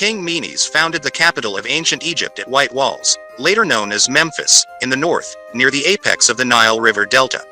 King Menes founded the capital of ancient Egypt at White Walls, later known as Memphis, in the north, near the apex of the Nile River Delta.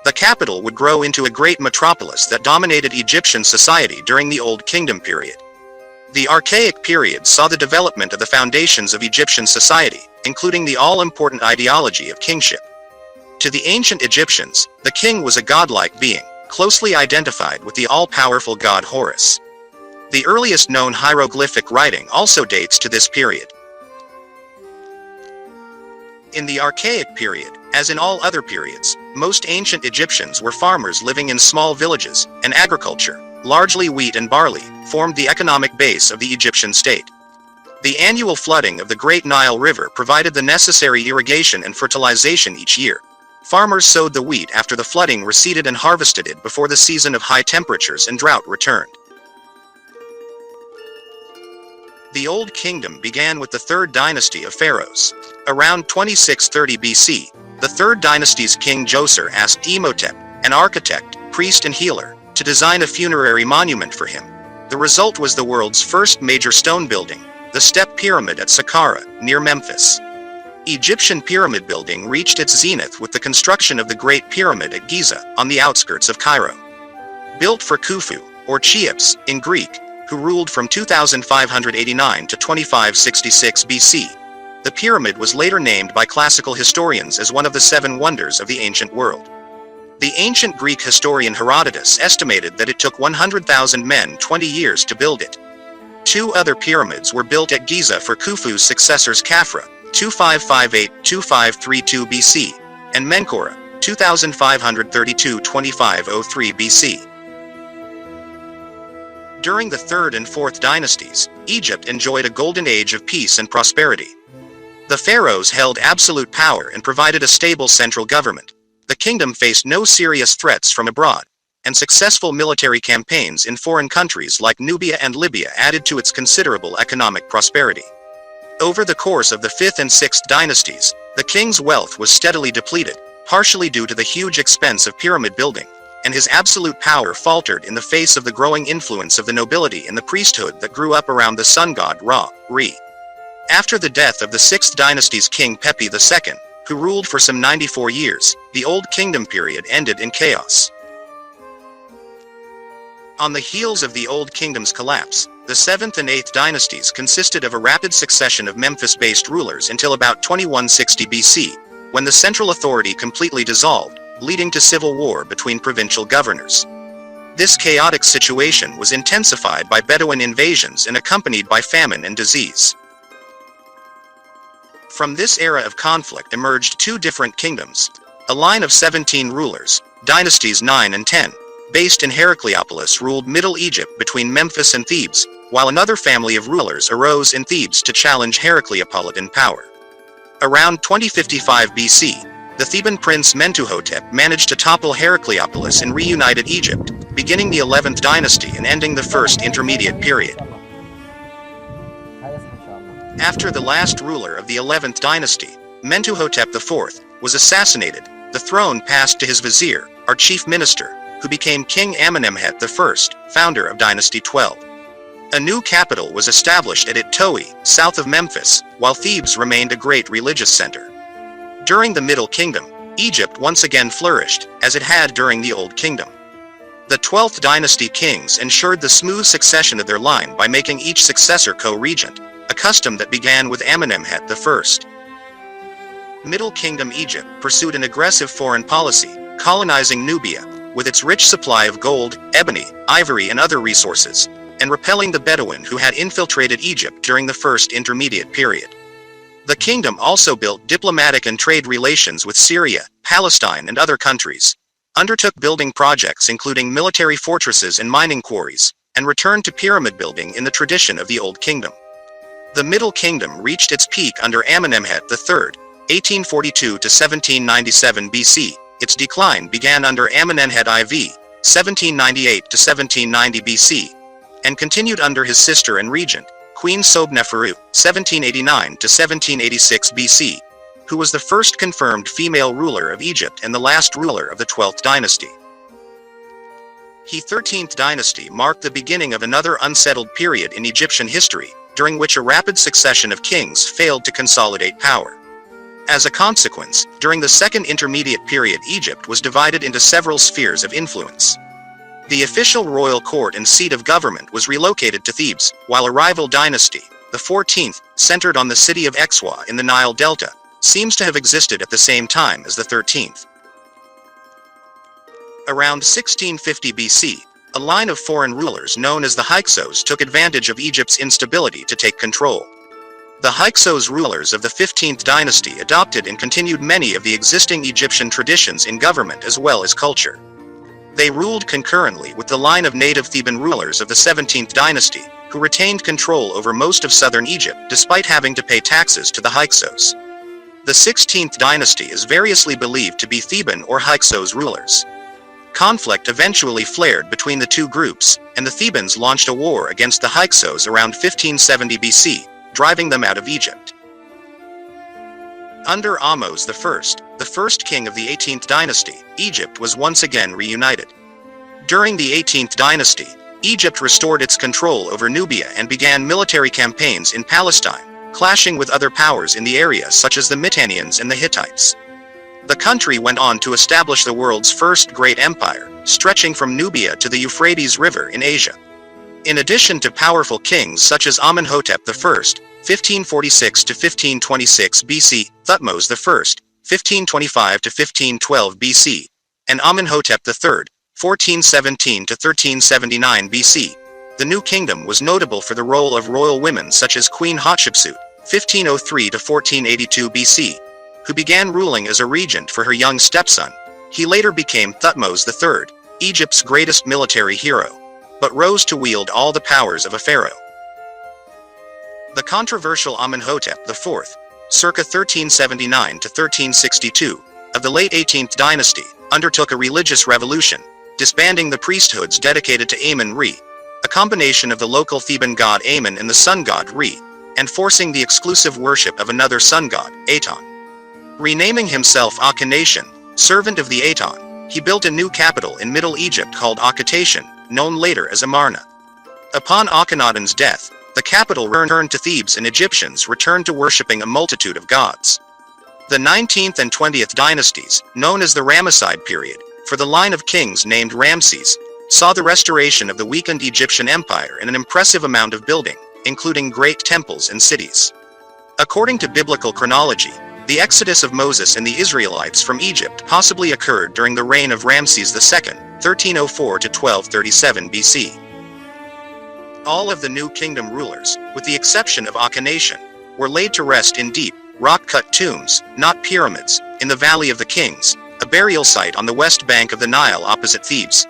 The capital would grow into a great metropolis that dominated Egyptian society during the Old Kingdom period. The Archaic period saw the development of the foundations of Egyptian society, including the all-important ideology of kingship. To the ancient Egyptians, the king was a godlike being, closely identified with the all-powerful god Horus. The earliest known hieroglyphic writing also dates to this period. In the Archaic period, as in all other periods, most ancient Egyptians were farmers living in small villages, and agriculture, largely wheat and barley, formed the economic base of the Egyptian state. The annual flooding of the Great Nile River provided the necessary irrigation and fertilization each year. Farmers sowed the wheat after the flooding receded and harvested it before the season of high temperatures and drought returned. The Old Kingdom began with the Third Dynasty of Pharaohs. Around 2630 BC, the Third Dynasty's King Djoser asked Imhotep, an architect, priest and healer, to design a funerary monument for him. The result was the world's first major stone building, the Step Pyramid at Saqqara, near Memphis. Egyptian pyramid building reached its zenith with the construction of the Great Pyramid at Giza, on the outskirts of Cairo. Built for Khufu, or Cheops, in Greek, who ruled from 2589 to 2566 BC. The pyramid was later named by classical historians as one of the seven wonders of the ancient world. The ancient Greek historian Herodotus estimated that it took 100,000 men 20 years to build it. Two other pyramids were built at Giza for Khufu's successors Khafra, 2558-2532 BC, and Menkaure, 2532-2503 BC. During the Third and Fourth Dynasties, Egypt enjoyed a golden age of peace and prosperity. The pharaohs held absolute power and provided a stable central government. The kingdom faced no serious threats from abroad, and successful military campaigns in foreign countries like Nubia and Libya added to its considerable economic prosperity. Over the course of the Fifth and Sixth Dynasties, the king's wealth was steadily depleted, partially due to the huge expense of pyramid building, and his absolute power faltered in the face of the growing influence of the nobility and the priesthood that grew up around the sun god Ra-Re. After the death of the Sixth Dynasty's king Pepi II, who ruled for some 94 years, the Old Kingdom period ended in chaos. On the heels of the Old Kingdom's collapse, the Seventh and Eighth Dynasties consisted of a rapid succession of Memphis-based rulers until about 2160 BC, when the central authority completely dissolved, leading to civil war between provincial governors. This chaotic situation was intensified by Bedouin invasions and accompanied by famine and disease. From this era of conflict emerged two different kingdoms, a line of 17 rulers, dynasties 9 and 10, based in Heracleopolis ruled Middle Egypt between Memphis and Thebes, while another family of rulers arose in Thebes to challenge Heracleopolitan power. Around 2055 BC, the Theban prince Mentuhotep managed to topple Heracleopolis and reunited Egypt, beginning the 11th dynasty and ending the First Intermediate period. After the last ruler of the 11th dynasty, Mentuhotep IV, was assassinated, the throne passed to his vizier, or chief minister, who became King Amenemhet I, founder of Dynasty 12. A new capital was established at It-Toi, south of Memphis, while Thebes remained a great religious center. During the Middle Kingdom, Egypt once again flourished, as it had during the Old Kingdom. The 12th dynasty kings ensured the smooth succession of their line by making each successor co-regent, a custom that began with Amenemhet I. Middle Kingdom Egypt pursued an aggressive foreign policy, colonizing Nubia, with its rich supply of gold, ebony, ivory and other resources, and repelling the Bedouin who had infiltrated Egypt during the First Intermediate period. The kingdom also built diplomatic and trade relations with Syria, Palestine and other countries, undertook building projects including military fortresses and mining quarries, and returned to pyramid building in the tradition of the Old Kingdom. The Middle Kingdom reached its peak under Amenemhet III, 1842 to 1797 BC. Its decline began under Amenemhet IV, 1798 to 1790 BC, and continued under his sister and regent, Queen Sobneferu, 1789 to 1786 BC, who was the first confirmed female ruler of Egypt and the last ruler of the 12th dynasty. The 13th dynasty marked the beginning of another unsettled period in Egyptian history, during which a rapid succession of kings failed to consolidate power. As a consequence, during the Second Intermediate Period, Egypt was divided into several spheres of influence. The official royal court and seat of government was relocated to Thebes, while a rival dynasty, the 14th, centered on the city of Exwa in the Nile Delta, seems to have existed at the same time as the 13th. Around 1650 BC, a line of foreign rulers known as the Hyksos took advantage of Egypt's instability to take control. The Hyksos rulers of the 15th dynasty adopted and continued many of the existing Egyptian traditions in government as well as culture. They ruled concurrently with the line of native Theban rulers of the 17th dynasty, who retained control over most of southern Egypt despite having to pay taxes to the Hyksos. The 16th dynasty is variously believed to be Theban or Hyksos rulers. Conflict eventually flared between the two groups, and the Thebans launched a war against the Hyksos around 1570 BC, driving them out of Egypt. Under Ahmose I, the first king of the 18th dynasty, Egypt was once again reunited. During the 18th dynasty, Egypt restored its control over Nubia and began military campaigns in Palestine, clashing with other powers in the area such as the Mitannians and the Hittites. The country went on to establish the world's first great empire, stretching from Nubia to the Euphrates River in Asia. In addition to powerful kings such as Amenhotep I, 1546 to 1526 BC, Thutmose I, 1525 to 1512 BC, and Amenhotep III, 1417 to 1379 BC, the new kingdom was notable for the role of royal women such as Queen Hatshepsut, 1503 to 1482 BC, who began ruling as a regent for her young stepson. He later became Thutmose III, Egypt's greatest military hero, but rose to wield all the powers of a pharaoh. The controversial Amenhotep IV, circa 1379 to 1362, of the late 18th dynasty, undertook a religious revolution, disbanding the priesthoods dedicated to Amun-Re, a combination of the local Theban god Amun and the sun god Re, and forcing the exclusive worship of another sun god, Aton. Renaming himself Akhenaten, servant of the Aton, he built a new capital in Middle Egypt called Akhetaten, known later as Amarna. Upon Akhenaten's death, the capital returned to Thebes and Egyptians returned to worshipping a multitude of gods. The 19th and 20th dynasties, known as the Ramesside period, for the line of kings named Ramses, saw the restoration of the weakened Egyptian empire and an impressive amount of building, including great temples and cities. According to biblical chronology, the exodus of Moses and the Israelites from Egypt possibly occurred during the reign of Ramses II, 1304 to 1237 BC. All of the New Kingdom rulers, with the exception of Akhenaten, were laid to rest in deep, rock-cut tombs, not pyramids, in the Valley of the Kings, a burial site on the west bank of the Nile opposite Thebes.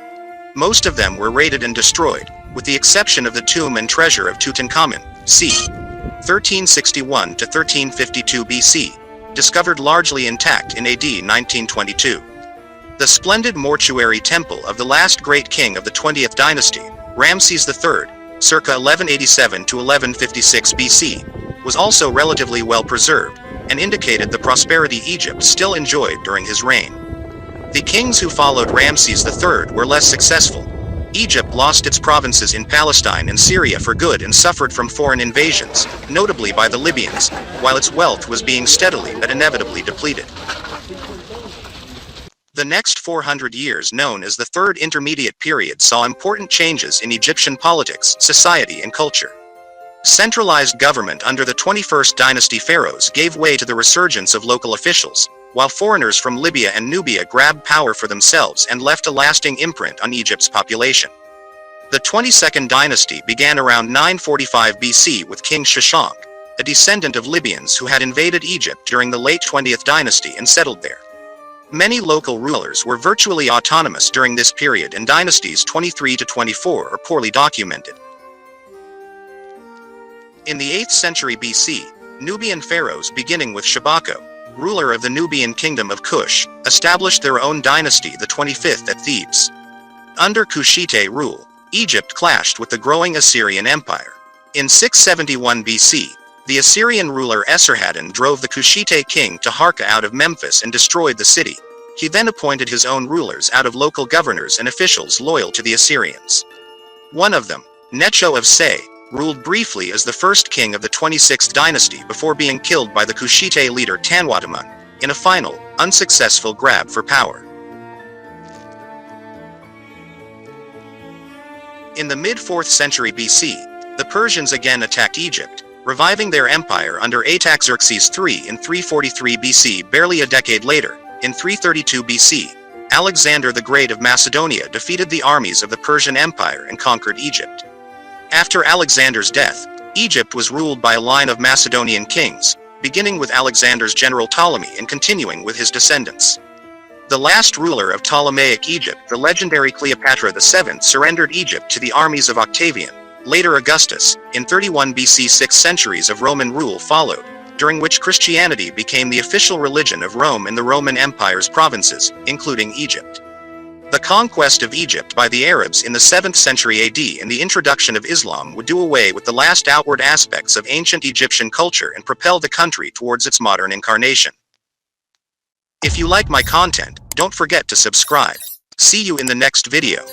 Most of them were raided and destroyed, with the exception of the tomb and treasure of Tutankhamun, c. 1361 to 1352 BC, discovered largely intact in AD 1922. The splendid mortuary temple of the last great king of the 20th dynasty, Ramses III, circa 1187 to 1156 BC, was also relatively well preserved, and indicated the prosperity Egypt still enjoyed during his reign. The kings who followed Ramses III were less successful. Egypt lost its provinces in Palestine and Syria for good and suffered from foreign invasions, notably by the Libyans, while its wealth was being steadily but inevitably depleted. The next 400 years, known as the Third Intermediate Period, saw important changes in Egyptian politics, society and culture. Centralized government under the 21st dynasty pharaohs gave way to the resurgence of local officials, while foreigners from Libya and Nubia grabbed power for themselves and left a lasting imprint on Egypt's population. The 22nd dynasty began around 945 BC with King Shashank, a descendant of Libyans who had invaded Egypt during the late 20th dynasty and settled there. Many local rulers were virtually autonomous during this period, and dynasties 23 to 24 are poorly documented. In the 8th century BC, Nubian pharaohs beginning with Shabako, ruler of the Nubian kingdom of Kush, established their own dynasty, the 25th at Thebes. Under Kushite rule, Egypt clashed with the growing Assyrian Empire. In 671 BC, the Assyrian ruler Esarhaddon drove the Kushite king Taharka out of Memphis and destroyed the city. He then appointed his own rulers out of local governors and officials loyal to the Assyrians. One of them, Necho of Say, ruled briefly as the first king of the 26th dynasty before being killed by the Kushite leader Tanwatamun, in a final, unsuccessful grab for power. In the mid-4th century BC, the Persians again attacked Egypt, reviving their empire under Artaxerxes III in 343 BC. Barely a decade later, in 332 BC, Alexander the Great of Macedonia defeated the armies of the Persian Empire and conquered Egypt. After Alexander's death, Egypt was ruled by a line of Macedonian kings, beginning with Alexander's general Ptolemy and continuing with his descendants. The last ruler of Ptolemaic Egypt, the legendary Cleopatra VII, surrendered Egypt to the armies of Octavian, later Augustus. In 31 BC, 6 centuries of Roman rule followed, during which Christianity became the official religion of Rome and the Roman Empire's provinces, including Egypt. The conquest of Egypt by the Arabs in the 7th century AD and the introduction of Islam would do away with the last outward aspects of ancient Egyptian culture and propel the country towards its modern incarnation. If you like my content, don't forget to subscribe. See you in the next video.